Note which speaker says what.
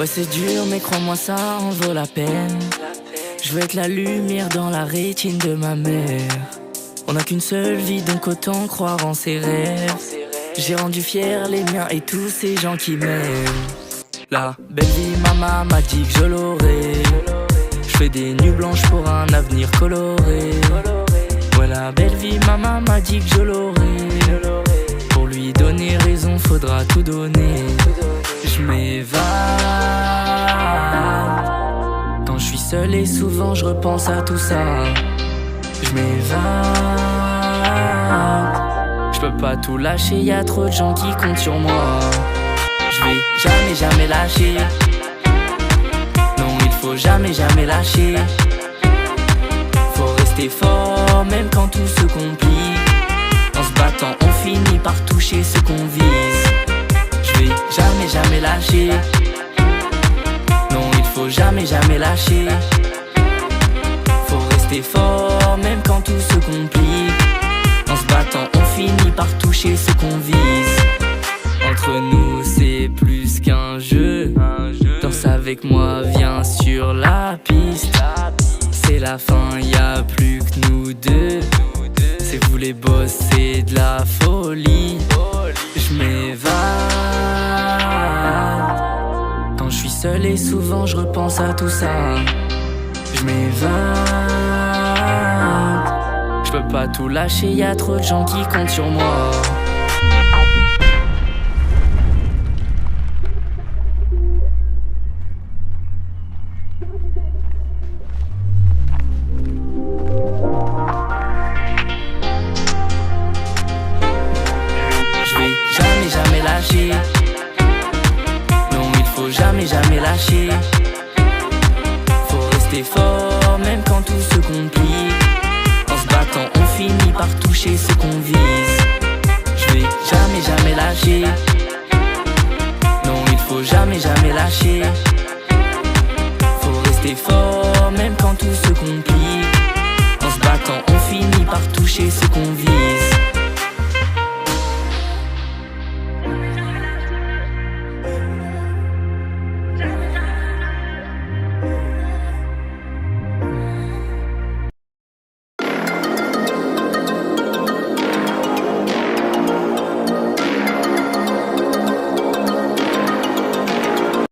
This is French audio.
Speaker 1: Ouais c'est dur mais crois-moi ça en vaut la peine. Je veux être la lumière dans la rétine de ma mère. On n'a qu'une seule vie donc autant croire en ses rêves. J'ai rendu fier les miens et tous ces gens qui m'aiment. La belle vie maman m'a dit que je l'aurai. Je fais des nuits blanches pour un avenir coloré. Ouais la belle vie maman m'a dit que je l'aurai. Pour lui donner raison faudra tout donner. Je m'évade. Quand je suis seul et souvent je repense à tout ça. Je m'évade. Je peux pas tout lâcher, y'a trop de gens qui comptent sur moi. Je vais jamais lâcher. Non il faut jamais lâcher. Faut rester fort même quand tout se complique. En se battant on finit par toucher ce qu'on vise. Je vais jamais lâcher. Non il faut jamais lâcher. Faut rester fort même quand tout se complique. En se battant on finit par toucher ce qu'on vise. Entre nous c'est plus qu'un jeu. Danse avec moi, viens sur la piste. C'est la fin, y'a plus que nous deux. C'est vous les boss, c'est de la folie. Je m'évade. Quand je suis seul et souvent je repense à tout ça. Je m'évade. Je peux pas tout lâcher, y'a trop de gens qui comptent sur moi. Jamais lâcher. Non il faut jamais lâcher. Faut rester fort même quand tout se complique. En se battant on finit par toucher ce qu'on vise. Je vais jamais lâcher. Non il faut jamais lâcher.